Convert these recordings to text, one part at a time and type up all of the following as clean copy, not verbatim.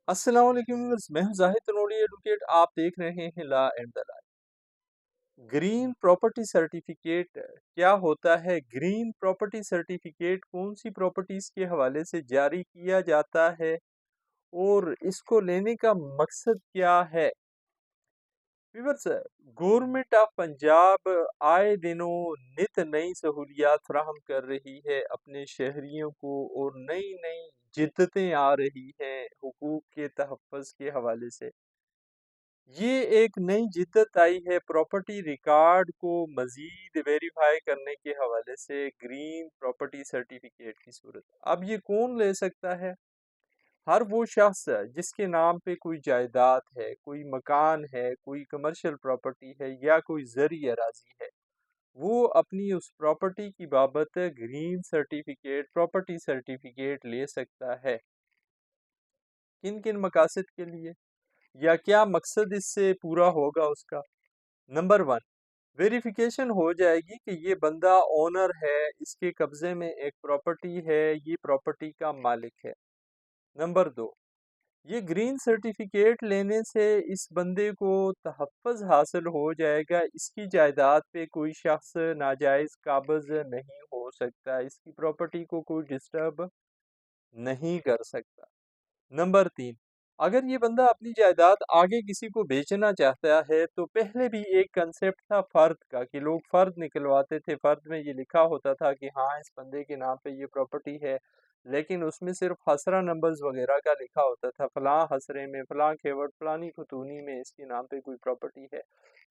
अस्सलाम वालेकुम व्यूअर्स, मैं हूं जाहिद तनोड़ी एडवोकेट। आप देख रहे हैं law and the law. Green property certificate क्या होता है? ग्रीन प्रॉपर्टी सर्टिफिकेट कौन सी प्रॉपर्टीज के हवाले से जारी किया जाता है और इसको लेने का मकसद क्या है? व्यूअर्स, गवर्नमेंट ऑफ पंजाब आए दिनों नित नई सहूलियात फराहम कर रही है अपने शहरियों को, और नई नई जिद्दतें आ रही हैं हुकूक के तहफ़्फ़ुज़ के हवाले से। ये एक नई जिद्दत आई है प्रॉपर्टी रिकॉर्ड को मज़ीद वेरीफाई करने के हवाले से ग्रीन प्रॉपर्टी सर्टिफिकेट की सूरत। अब ये कौन ले सकता है? हर वो शख्स जिसके नाम पे कोई जायदाद है, कोई मकान है, कोई कमर्शियल प्रॉपर्टी है या कोई ज़रई अराज़ी है, वो अपनी उस प्रॉपर्टी की बाबत ग्रीन सर्टिफिकेट, प्रॉपर्टी सर्टिफिकेट ले सकता है। किन किन मकासद के लिए या क्या मकसद इससे पूरा होगा उसका? नंबर वन, वेरिफिकेशन हो जाएगी कि ये बंदा ओनर है, इसके कब्जे में एक प्रॉपर्टी है, ये प्रॉपर्टी का मालिक है। नंबर दो, ये ग्रीन सर्टिफिकेट लेने से इस बंदे को तहफ़्फ़ुज़ हासिल हो जाएगा, इसकी जायदाद पे कोई शख्स नाजायज़ काबज़ नहीं हो सकता, इसकी प्रॉपर्टी को कोई डिस्टर्ब नहीं कर सकता। नंबर तीन, अगर ये बंदा अपनी जायदाद आगे किसी को बेचना चाहता है, तो पहले भी एक कंसेप्ट था फर्द का कि लोग फर्द निकलवाते थे। फर्द में ये लिखा होता था कि हाँ, इस बंदे के नाम पे ये प्रॉपर्टी है, लेकिन उसमें सिर्फ हसरा नंबर्स वगैरह का लिखा होता था, फलां हसरे में, फलां खेवट, फलानी खतूनी में इसके नाम पे कोई प्रॉपर्टी है।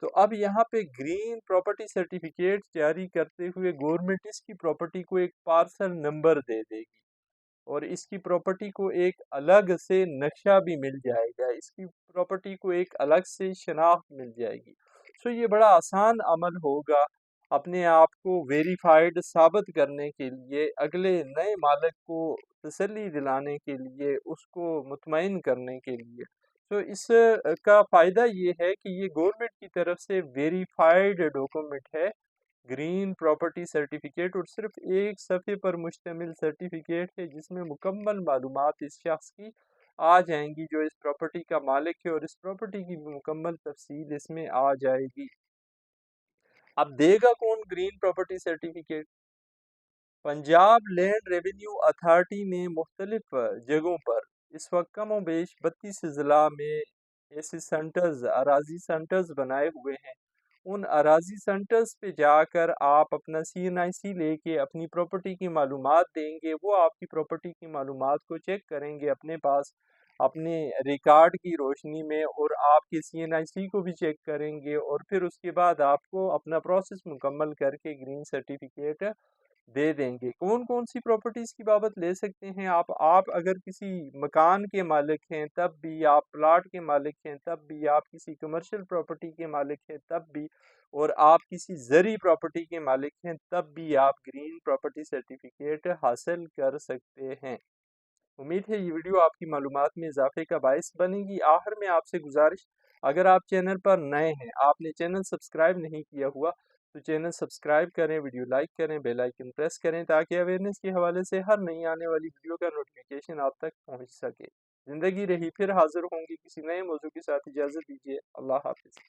तो अब यहाँ पे ग्रीन प्रॉपर्टी सर्टिफिकेट जारी करते हुए गवर्नमेंट इसकी प्रॉपर्टी को एक पार्सल नंबर दे देगी, और इसकी प्रॉपर्टी को एक अलग से नक्शा भी मिल जाएगा, इसकी प्रॉपर्टी को एक अलग से शनाख्त मिल जाएगी। सो ये बड़ा आसान अमल होगा अपने आप को वेरीफाइड साबित करने के लिए, अगले नए मालिक को तसल्ली दिलाने के लिए, उसको मुतमईन करने के लिए। तो इस का फ़ायदा ये है कि ये गवर्नमेंट की तरफ से वेरीफाइड डॉक्यूमेंट है, ग्रीन प्रॉपर्टी सर्टिफिकेट, और सिर्फ एक सफ़े पर मुश्तमिल सर्टिफिकेट है जिसमें मुकम्मल मालूमात इस शख्स की आ जाएंगी जो इस प्रॉपर्टी का मालिक है, और इस प्रॉपर्टी की भी मुकम्मल तफसील इसमें आ जाएगी। अब देगा कौन green property certificate? Punjab land revenue authority ने मुख्तलिफ जगहों पर इस वक्त कम व बेश 32 ज़िला में ऐसे सेंटर्स, अराजी सेंटर्स बनाए हुए हैं। उन अराजी सेंटर्स पे जाकर आप अपना CNIC लेके अपनी प्रॉपर्टी की मालूमात देंगे, वो आपकी प्रॉपर्टी की मालूमात को चेक करेंगे अपने पास अपने रिकॉर्ड की रोशनी में, और आपके CNIC को भी चेक करेंगे, और फिर उसके बाद आपको अपना प्रोसेस मुकम्मल करके ग्रीन सर्टिफिकेट दे देंगे। कौन कौन सी प्रॉपर्टीज़ की बाबत ले सकते हैं आप अगर किसी मकान के मालिक हैं तब भी, आप प्लाट के मालिक हैं तब भी, आप किसी कमर्शियल प्रॉपर्टी के मालिक हैं तब भी, और आप किसी ज़री प्रॉपर्टी के मालिक हैं तब भी आप ग्रीन प्रॉपर्टी सर्टिफिकेट हासिल कर सकते हैं। उम्मीद है ये वीडियो आपकी मालूमात में इजाफे का बायस बनेगी। आखिर में आपसे गुजारिश, अगर आप चैनल पर नए हैं, आपने चैनल सब्सक्राइब नहीं किया हुआ, तो चैनल सब्सक्राइब करें, वीडियो लाइक करें, बेल आइकन प्रेस करें, ताकि अवेयरनेस के हवाले से हर नई आने वाली वीडियो का नोटिफिकेशन आप तक पहुंच सके। ज़िंदगी रही, फिर हाजिर होंगे किसी नए मौजू के साथ। इजाज़त दीजिए, अल्लाह हाफिज़।